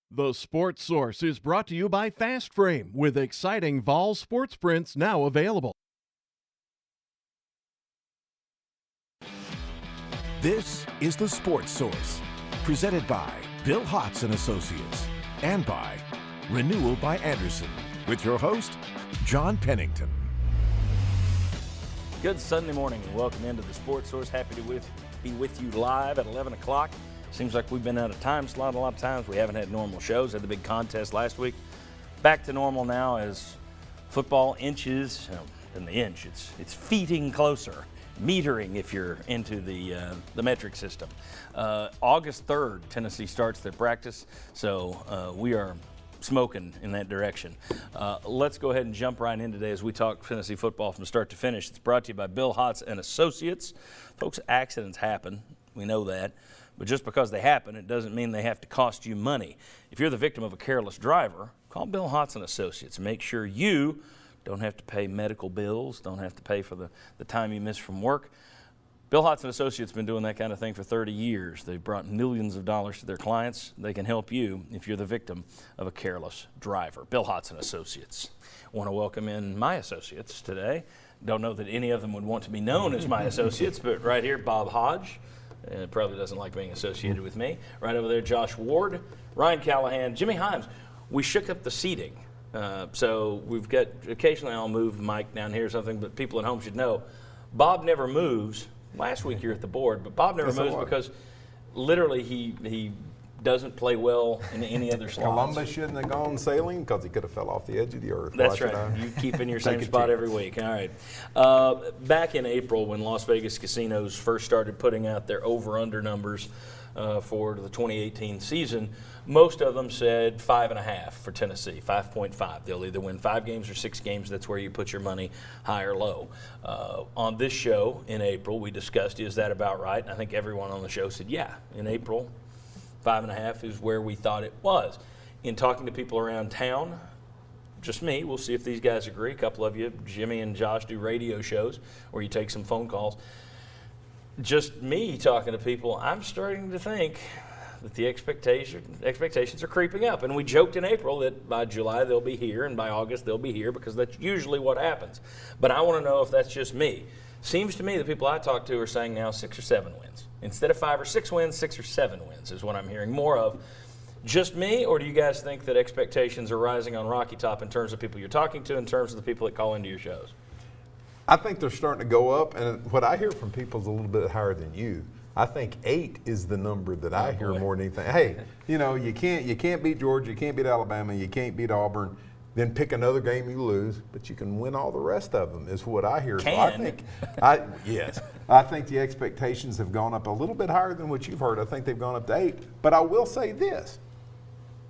The Sports Source is brought to you by Fast Frame, with exciting Vol sports prints now available. This is The Sports Source, presented by Bill Hotz and Associates, and by Renewal by Andersen, with your host, John Pennington. Good Sunday morning and welcome into The Sports Source. Happy to be with you live at 11 o'clock. Seems like we've been out of time slot a lot of times. We haven't had normal shows. Had the big contest last week. Back to normal now as football inches, and the inch, it's feeting closer. Metering if you're into the metric system. August 3rd, Tennessee starts their practice, so we are smoking in that direction. Let's go ahead and jump right in today as we talk Tennessee football from start to finish. It's brought to you by Bill Hotz and Associates. Folks, accidents happen. We know that. But just because they happen, it doesn't mean they have to cost you money. If you're the victim of a careless driver, call Bill Hotz and Associates and make sure you don't have to pay medical bills, don't have to pay for the time you miss from work. Bill Hotz and Associates have been doing that kind of thing for 30 years. They've brought millions of dollars to their clients. They can help you if you're the victim of a careless driver. Bill Hotz and Associates. I want to welcome in my associates today. Don't know that any of them would want to be known as my associates, but right here, Bob Hodge. Probably doesn't like being associated with me. Right over there, Josh Ward, Ryan Callahan, Jimmy Himes. We shook up the seating. So we've got, occasionally I'll move Mike down here or something, but people at home should know, Bob never moves. Last week you're at the board, but Bob never moves because literally he doesn't play well in any other slots. Columbus shouldn't have gone sailing because he could have fell off the edge of the earth. That's right. You keep in your same spot every week. All right. Back in April when Las Vegas casinos first started putting out their over-under numbers for the 2018 season, most of them said 5.5 for Tennessee, 5.5. They'll either win 5 games or 6 games. That's where you put your money, high or low. On this show in April, we discussed, is that about right? And I think everyone on the show said, yeah, in April, 5.5 is where we thought it was. In talking to people around town, just me, we'll see if these guys agree. A couple of you, Jimmy and Josh, do radio shows where you take some phone calls. Just me talking to people, I'm starting to think that the expectations are creeping up. And we joked in April that by July they'll be here and by August they'll be here because that's usually what happens. But I want to know if that's just me. Seems to me the people I talk to are saying now 6 or 7 wins. Instead of 5 or 6 wins, 6 or 7 wins is what I'm hearing more of. Just me, or do you guys think that expectations are rising on Rocky Top in terms of people you're talking to, in terms of the people that call into your shows? I think they're starting to go up, and what I hear from people is a little bit higher than you. I think 8 is the number that I hear more than anything. Hey, you can't beat Georgia, you can't beat Alabama, you can't beat Auburn. Then pick another game you lose, but you can win all the rest of them, is what I hear. Can. So I think the expectations have gone up a little bit higher than what you've heard. I think they've gone up to 8. But I will say this,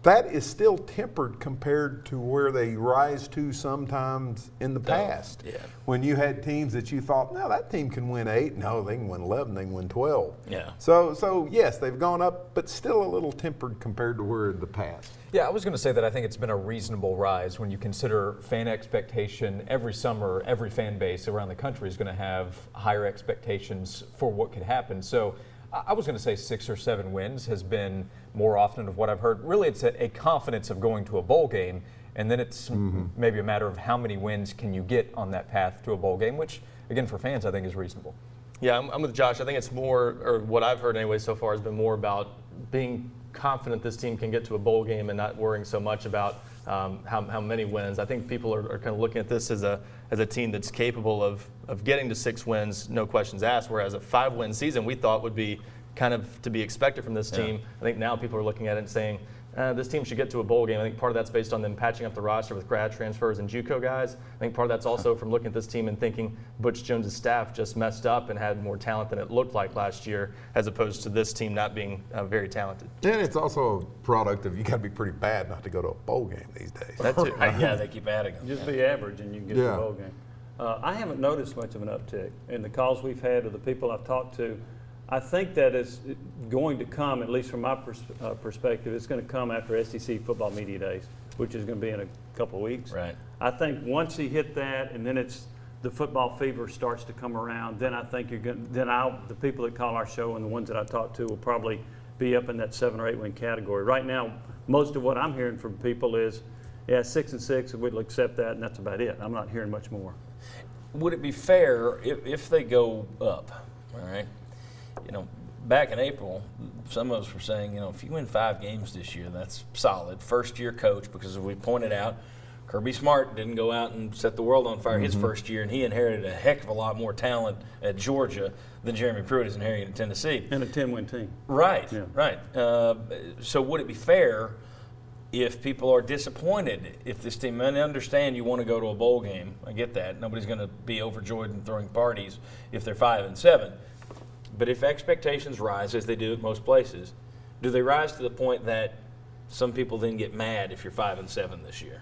that is still tempered compared to where they rise to sometimes in the past. Yeah. When you had teams that you thought, no, that team can win 8. No, they can win 11, they can win 12. Yeah. So yes, they've gone up, but still a little tempered compared to where in the past. Yeah, I was going to say that I think it's been a reasonable rise when you consider fan expectation. Every summer, every fan base around the country is going to have higher expectations for what could happen. So I was going to say 6 or 7 wins has been more often of what I've heard. Really, it's a confidence of going to a bowl game, and then it's maybe a matter of how many wins can you get on that path to a bowl game, which, again, for fans, I think is reasonable. Yeah, I'm with Josh. I think it's more, or what I've heard anyway so far has been more about being confident this team can get to a bowl game and not worrying so much about how many wins. I think people are kind of looking at this as a team that's capable of getting to 6 wins, no questions asked, whereas a 5-win season we thought would be kind of to be expected from this team. I think now people are looking at it and saying, this team should get to a bowl game. I think part of that's based on them patching up the roster with grad transfers and JUCO guys. I think part of that's also from looking at this team and thinking Butch Jones' staff just messed up and had more talent than it looked like last year, as opposed to this team not being very talented. And it's also a product of you got to be pretty bad not to go to a bowl game these days. That too. Yeah, they keep adding them. Just be average and you can get to the bowl game. I haven't noticed much of an uptick in the calls we've had or the people I've talked to. I think that is going to come, at least from my perspective, it's going to come after SEC football media days, which is going to be in a couple of weeks. Right. I think once he hit that, and then the football fever starts to come around, then I think the people that call our show and the ones that I talk to will probably be up in that 7 or 8 win category. Right now, most of what I'm hearing from people is, yeah, 6-6, we'll accept that, and that's about it. I'm not hearing much more. Would it be fair if they go up, all right? You know, back in April, some of us were saying, you know, if you win 5 games this year, that's solid. First-year coach, because as we pointed out, Kirby Smart didn't go out and set the world on fire his first year, and he inherited a heck of a lot more talent at Georgia than Jeremy Pruitt is inheriting at Tennessee. And a 10-win team. Right, Yeah. right. So would it be fair if people are disappointed, if this team, and I understand you want to go to a bowl game, I get that. Nobody's going to be overjoyed and throwing parties if they're 5-7. But if expectations rise, as they do at most places, do they rise to the point that some people then get mad if you're 5-7 this year?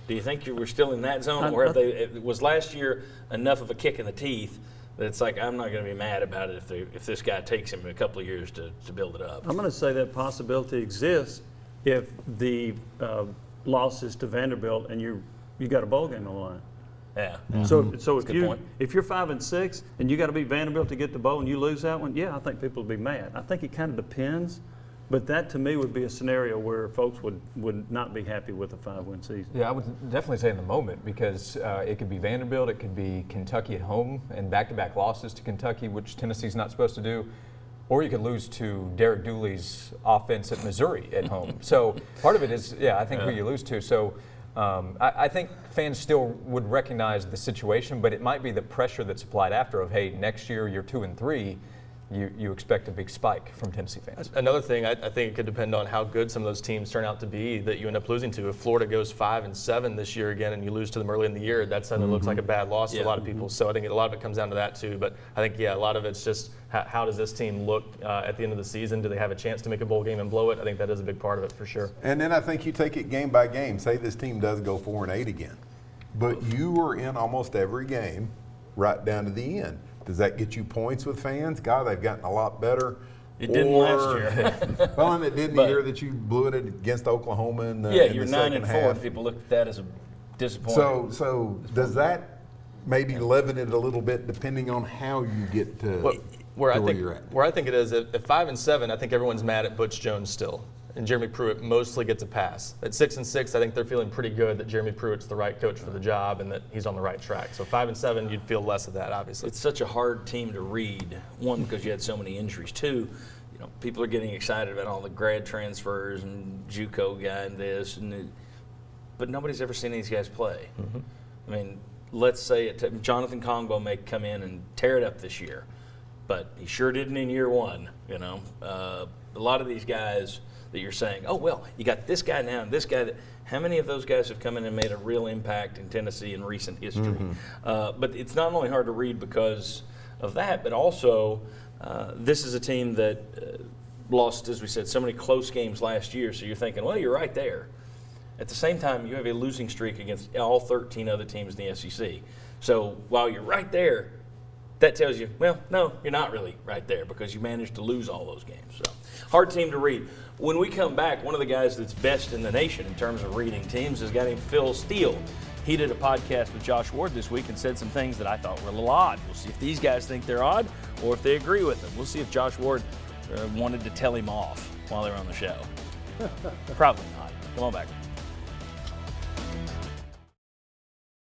Do you think you were still in that zone, or was last year enough of a kick in the teeth that it's like, I'm not going to be mad about it if this guy takes him a couple of years to build it up? I'm going to say that possibility exists if the loss is to Vanderbilt and you got a bowl game on the line. Yeah. So That's a good point. if you're 5-6 and you got to beat Vanderbilt to get the bowl and you lose that one, yeah, I think people would be mad. I think it kind of depends, but that to me would be a scenario where folks would not be happy with a 5-win season. Yeah, I would definitely say in the moment, because it could be Vanderbilt, it could be Kentucky at home, and back-to-back losses to Kentucky, which Tennessee's not supposed to do. Or you could lose to Derek Dooley's offense at Missouri at home. So part of it is, I think who you lose to. So I think fans still would recognize the situation, but it might be the pressure that's applied after of, hey, next year you're 2-3. You expect a big spike from Tennessee fans. Another thing, I think it could depend on how good some of those teams turn out to be that you end up losing to. If Florida goes 5-7 this year again and you lose to them early in the year, that suddenly looks like a bad loss to a lot of people. So I think a lot of it comes down to that too. But I think, a lot of it's just how does this team look at the end of the season? Do they have a chance to make a bowl game and blow it? I think that is a big part of it for sure. And then I think you take it game by game. Say this team does go 4-8 again, but you were in almost every game right down to the end. Does that get you points with fans? God, they've gotten a lot better. It didn't last year. Well, and it didn't the year that you blew it against Oklahoma in the you're the second 9-4. half. People look at that as a disappointment. So does that maybe leaven it a little bit depending on how you get to where you're at? Where I think it is, at 5-7, I think everyone's mad at Butch Jones still. And Jeremy Pruitt mostly gets a pass. At 6-6, I think they're feeling pretty good that Jeremy Pruitt's the right coach for the job and that he's on the right track. So 5-7, you'd feel less of that, obviously. It's such a hard team to read. One, because you had so many injuries. Two, people are getting excited about all the grad transfers and JUCO guy and this, but nobody's ever seen these guys play. I mean, let's say Jonathan Kongbo may come in and tear it up this year, but he sure didn't in year one. A lot of these guys that you're saying, oh, well, you got this guy now and this guy. How many of those guys have come in and made a real impact in Tennessee in recent history? But it's not only hard to read because of that, but also this is a team that lost, as we said, so many close games last year. So you're thinking, well, you're right there. At the same time, you have a losing streak against all 13 other teams in the SEC. So while you're right there, that tells you, well, no, you're not really right there because you managed to lose all those games. So hard team to read. When we come back, one of the guys that's best in the nation in terms of reading teams is a guy named Phil Steele. He did a podcast with Josh Ward this week and said some things that I thought were a little odd. We'll see if these guys think they're odd or if they agree with them. We'll see if Josh Ward wanted to tell him off while they were on the show. Probably not. Come on back.